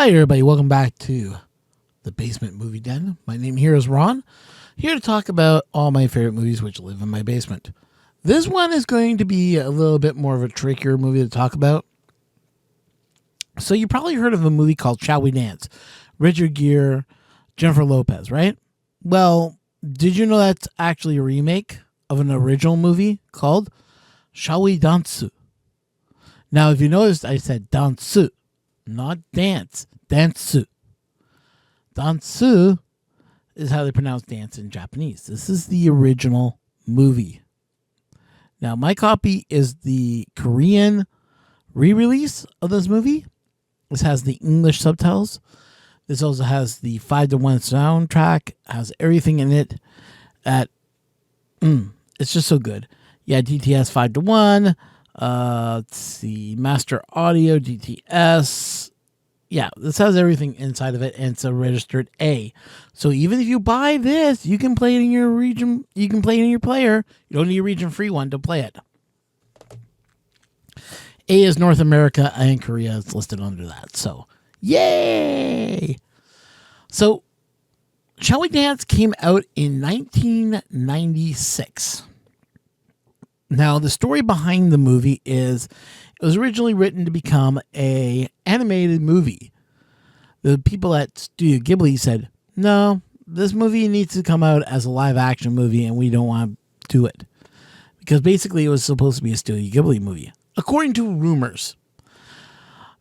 Hi everybody, welcome back to the Basement Movie Den. My name here is Ron, here to talk about all my favorite movies which live in my basement. This one is going to be a little bit more of a trickier movie to talk about. So you probably heard of a movie called Shall We Dance? Richard Gere, Jennifer Lopez, right? Well, did you know that's actually a remake of an original movie called Shall We Dance? Now, if you noticed, I said dance, not dance. Dance. Dance is how they pronounce dance in Japanese. This is the original movie. Now, my copy is the Korean re-release of this movie. This has the English subtitles. This also has the 5-to-1 soundtrack. Has everything in it. It's just so good. Yeah, DTS 5-to-1. Let's see, Master Audio, DTS. Yeah, this has everything inside of it, and it's a registered A. So even if you buy this, you can play it in your region. You can play it in your player. You don't need a region-free one to play it. A is North America, and Korea is listed under that. So, yay! So, Shall We Dance came out in 1996. Now, the story behind the movie is it was originally written to become an animated movie. The people at Studio Ghibli said, no, this movie needs to come out as a live-action movie, and we don't want to do it. Because basically it was supposed to be a Studio Ghibli movie, according to rumors.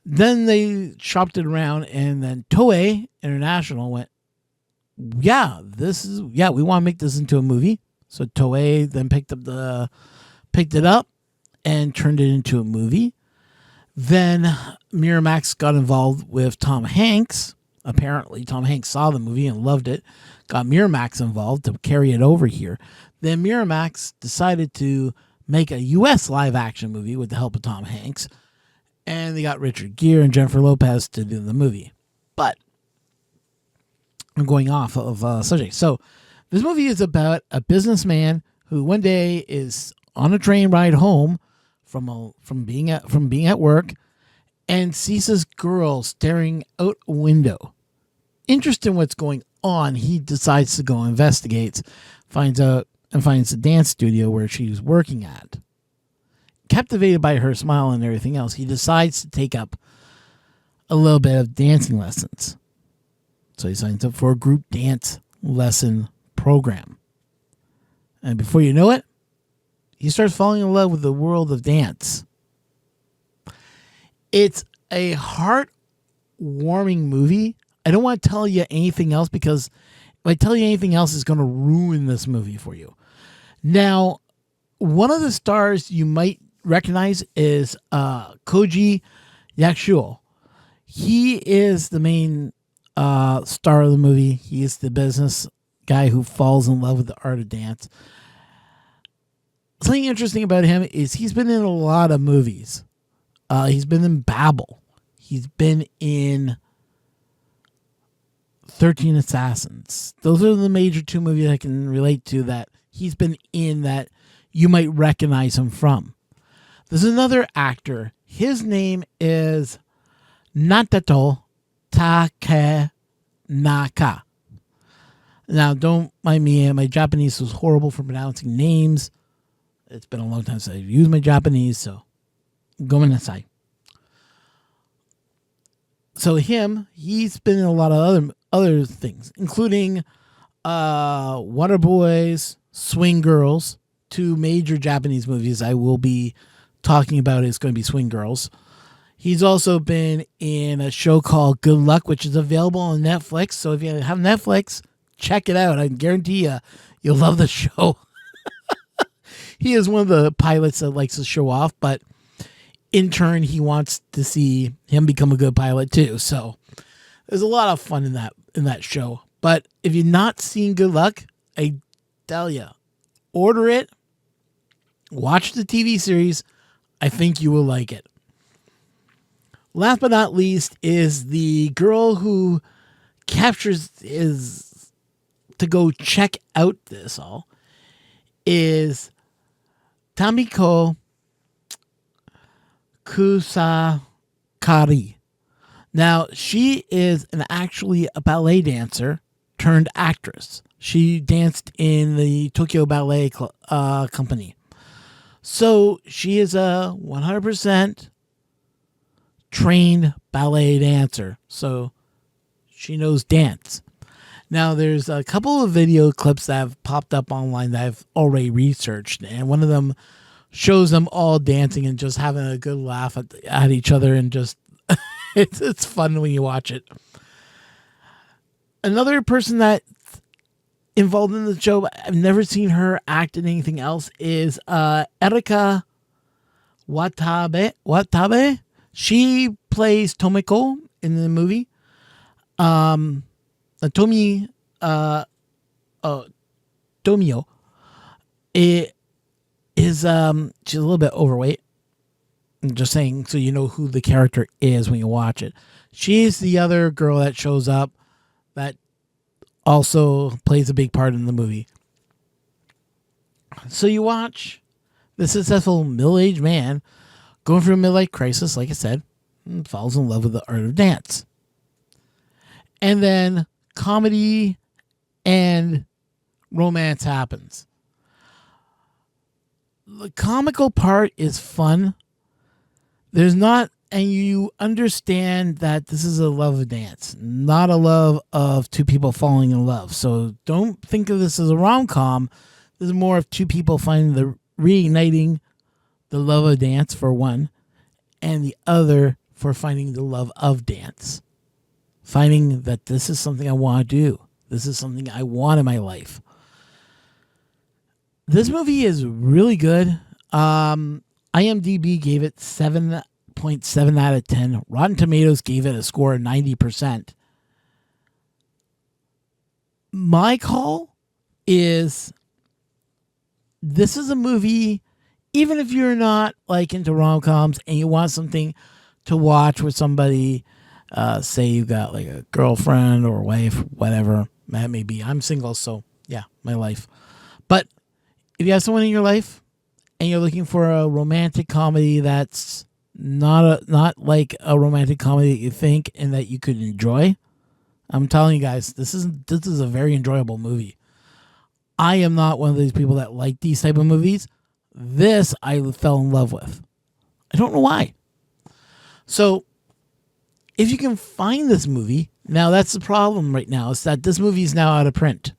Then they shopped it around, and then Toei International went, we want to make this into a movie. So Toei then picked it up and turned it into a movie. Then Miramax got involved with Tom Hanks. Apparently, Tom Hanks saw the movie and loved it. Got Miramax involved to carry it over here. Then Miramax decided to make a U.S. live-action movie with the help of Tom Hanks. And they got Richard Gere and Jennifer Lopez to do the movie. But I'm going off of subject. So this movie is about a businessman who one day is on a train ride home from being at work and sees this girl staring out a window. Interested in what's going on, he decides to go investigate, finds a dance studio where she's working at. Captivated by her smile and everything else, he decides to take up a little bit of dancing lessons. So he signs up for a group dance lesson program. And before you know it, he starts falling in love with the world of dance. It's a heart-warming movie. I don't want to tell you anything else because if I tell you anything else, it's going to ruin this movie for you. Now, one of the stars you might recognize is Koji Yakusho. He is the main star of the movie. He is the business guy who falls in love with the art of dance. Something interesting about him is he's been in a lot of movies. He's been in Babel. He's been in 13 Assassins. Those are the major two movies I can relate to that he's been in that you might recognize him from. There's another actor. His name is Natato Takenaka. Now, don't mind me. My Japanese was horrible for pronouncing names. It's been a long time since I've used my Japanese, so go inside. So he's been in a lot of other things, including Water Boys, Swing Girls, two major Japanese movies I will be talking about is going to be Swing Girls. He's also been in a show called Good Luck, which is available on Netflix. So if you have Netflix, check it out. I guarantee you'll love the show. He is one of the pilots that likes to show off, but in turn, he wants to see him become a good pilot too. So there's a lot of fun in that show. But if you've not seen Good Luck, I tell you, order it, watch the TV series. I think you will like it. Last but not least is the girl who captures his to go check out this all is Tamiyo Kusakari. Now, she is actually a ballet dancer turned actress. She danced in the Tokyo Ballet Company. So she is a 100% trained ballet dancer. So she knows dance. Now, there's a couple of video clips that have popped up online that I've already researched. And one of them shows them all dancing and just having a good laugh at each other. And just, it's fun when you watch it. Another person that's involved in the show, I've never seen her act in anything else, is Erika Watabe. She plays Tomiko in the movie. Tomio it is she's a little bit overweight. I'm just saying so you know who the character is when you watch it. She's the other girl that shows up that also plays a big part in the movie. So you watch the successful middle-aged man going through a midlife crisis, like I said, and falls in love with the art of dance. And then comedy and romance happens. The comical part is fun. There's not, and you understand that this is a love of dance, not a love of two people falling in love. So don't think of this as a rom-com. This is more of two people reigniting the love of dance for one, and the other for finding the love of dance. Finding that this is something I want to do. This is something I want in my life. This movie is really good. IMDb gave it 7.7 out of 10. Rotten Tomatoes gave it a score of 90%. My call is this is a movie, even if you're not like into rom-coms and you want something to watch with somebody, say you got like a girlfriend or wife, whatever that may be. I'm single, so yeah, my life. But if you have someone in your life and you're looking for a romantic comedy that's not like a romantic comedy that you think and that you could enjoy, I'm telling you guys, this is a very enjoyable movie. I am not one of these people that like these type of movies. This I fell in love with. I don't know why. So if you can find this movie, now that's the problem right now, is that this movie is now out of print.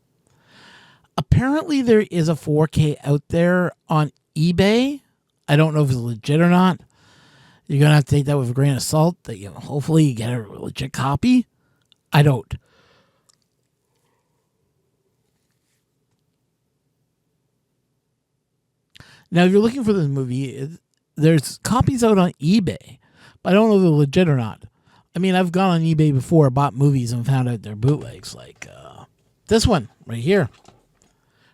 Apparently there is a 4K out there on eBay. I don't know if it's legit or not. You're going to have to take that with a grain of salt. That hopefully you get a legit copy. I don't. Now, if you're looking for this movie, there's copies out on eBay, but I don't know if they're legit or not. I mean, I've gone on eBay before, bought movies, and found out they're bootlegs. Like this one right here.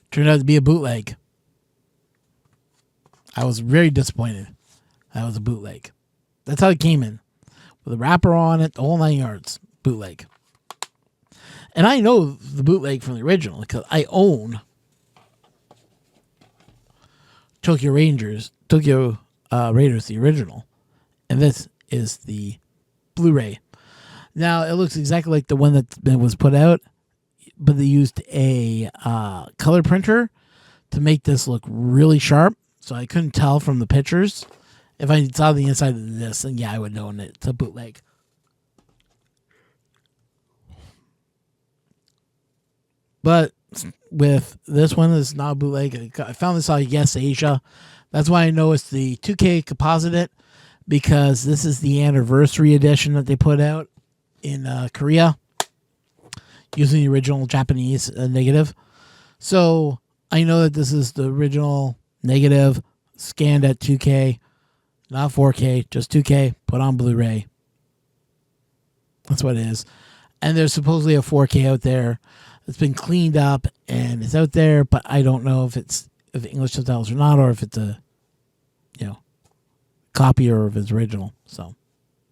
Turned out to be a bootleg. I was very disappointed. That was a bootleg. That's how it came in. With a wrapper on it, the whole 9 yards. Bootleg. And I know the bootleg from the original because I own Tokyo Raiders, the original. And this is the Blu-ray. Now, it looks exactly like the one that was put out, but they used a color printer to make this look really sharp. So I couldn't tell from the pictures. If I saw the inside of this, then yeah, I would know it's a bootleg. But with this one, it's not a bootleg. I found this on Yes Asia. That's why I know it's the 2K composite, because this is the anniversary edition that they put out in Korea, using the original Japanese negative. So I know that this is the original negative scanned at 2K, not 4K, just 2K, put on Blu-ray. That's what it is. And there's supposedly a 4K out there. It's been cleaned up and it's out there, but I don't know if English subtitles or not, or if it's a copy or if it's original. So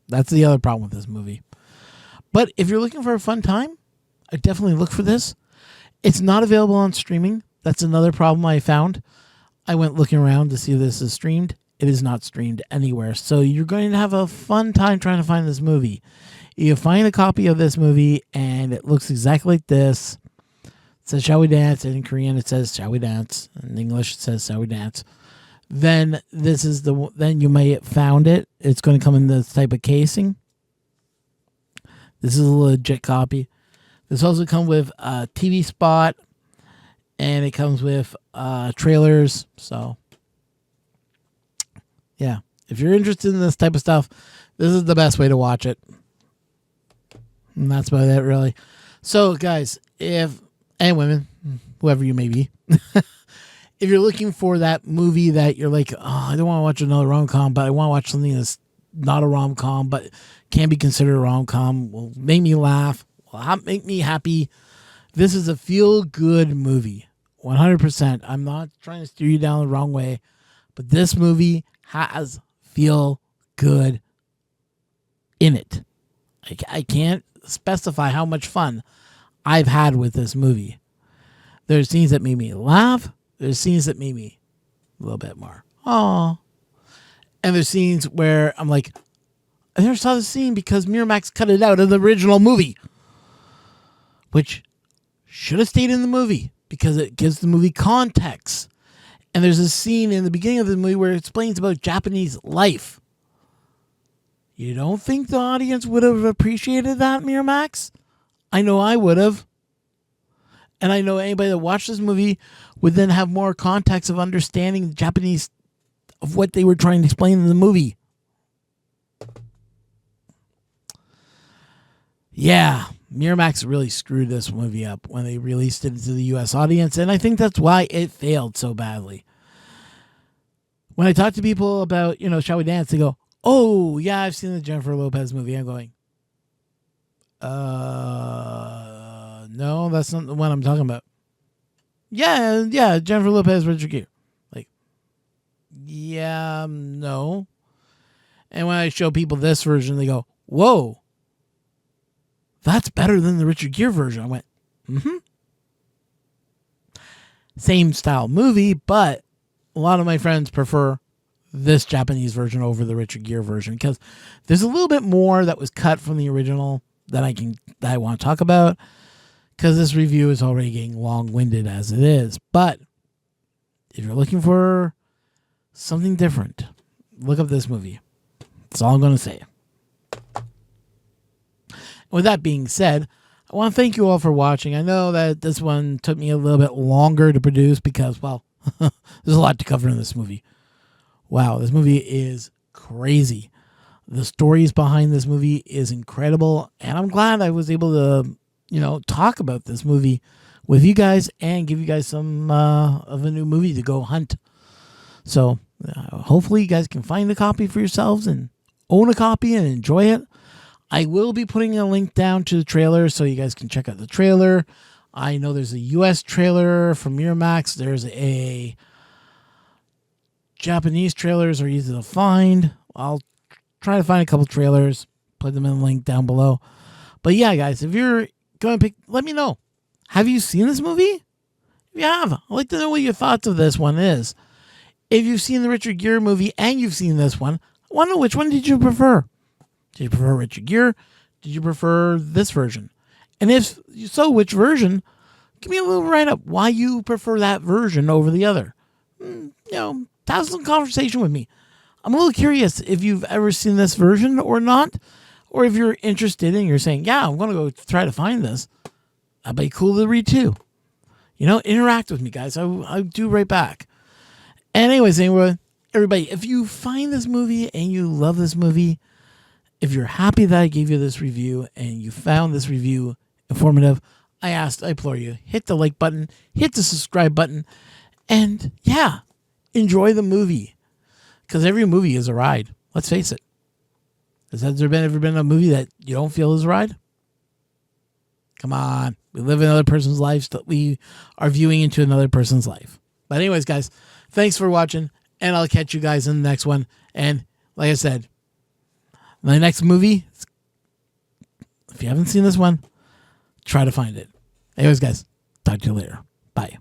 that's the other problem with this movie. But if you're looking for a fun time, I definitely look for this. It's not available on streaming. That's another problem I found. I went looking around to see if this is streamed. It is not streamed anywhere. So you're going to have a fun time trying to find this movie. You find a copy of this movie and it looks exactly like this. It says, shall we dance? And in Korean it says, shall we dance? In English it says, shall we dance? Then then you may have found it. It's going to come in this type of casing. This is a legit copy. This also comes with a TV spot, and it comes with trailers. So, yeah, if you're interested in this type of stuff, this is the best way to watch it. And that's about it, really. So, guys, and women, whoever you may be, if you're looking for that movie that you're like, oh, I don't want to watch another rom-com, but I want to watch something that's not a rom-com, but can be considered a rom-com, will make me laugh, will make me happy. This is a feel-good movie, 100%. I'm not trying to steer you down the wrong way, but this movie has feel-good in it. I can't specify how much fun I've had with this movie. There's scenes that made me laugh. There's scenes that made me a little bit more, oh. And there's scenes where I'm like, I never saw this scene because Miramax cut it out of the original movie, which should have stayed in the movie because it gives the movie context. And there's a scene in the beginning of the movie where it explains about Japanese life. You don't think the audience would have appreciated that, Miramax? I know I would have. And I know anybody that watched this movie would then have more context of understanding the Japanese, of what they were trying to explain in the movie. Yeah, Miramax really screwed this movie up when they released it to the U.S. audience, and I think that's why it failed so badly. When I talk to people about, Shall We Dance, they go, oh, yeah, I've seen the Jennifer Lopez movie. I'm going, no, that's not the one I'm talking about. Yeah, Jennifer Lopez, Richard Gere. Like, yeah, no. And when I show people this version, they go, whoa, that's better than the Richard Gere version. I went, Same style movie, but a lot of my friends prefer this Japanese version over the Richard Gere version because there's a little bit more that was cut from the original that I want to talk about, because this review is already getting long-winded as it is. But if you're looking for something different, look up this movie. That's all I'm going to say. With that being said, I want to thank you all for watching. I know that this one took me a little bit longer to produce because, well, there's a lot to cover in this movie. Wow, this movie is crazy. The stories behind this movie is incredible, and I'm glad I was able to, talk about this movie with you guys and give you guys some of a new movie to go hunt. So hopefully you guys can find a copy for yourselves and own a copy and enjoy it. I will be putting a link down to the trailer so you guys can check out the trailer. I know there's a US trailer from Miramax. There's a Japanese trailers are easy to find. I'll try to find a couple trailers, put them in the link down below. But yeah, guys, if you're going to pick, let me know. Have you seen this movie? If you have, I'd like to know what your thoughts of this one is. If you've seen the Richard Gere movie and you've seen this one, I want to know, which one did you prefer? Did you prefer Richard Gere? Did you prefer this version? And if so, which version? Give me a little write-up why you prefer that version over the other. Have some conversation with me. I'm a little curious if you've ever seen this version or not, or if you're interested and you're saying, yeah, I'm going to go try to find this. That'd be cool to read too. Interact with me, guys. I'll do right back. And anyways, everybody, if you find this movie and you love this movie, if you're happy that I gave you this review and you found this review informative, I implore you, hit the like button, hit the subscribe button, and yeah, enjoy the movie. Because every movie is a ride. Let's face it. Has there ever been a movie that you don't feel is a ride? Come on. We live in another person's life. We are viewing into another person's life. But anyways, guys, thanks for watching. And I'll catch you guys in the next one. And like I said, my next movie, if you haven't seen this one, try to find it. Anyways, guys, talk to you later. Bye.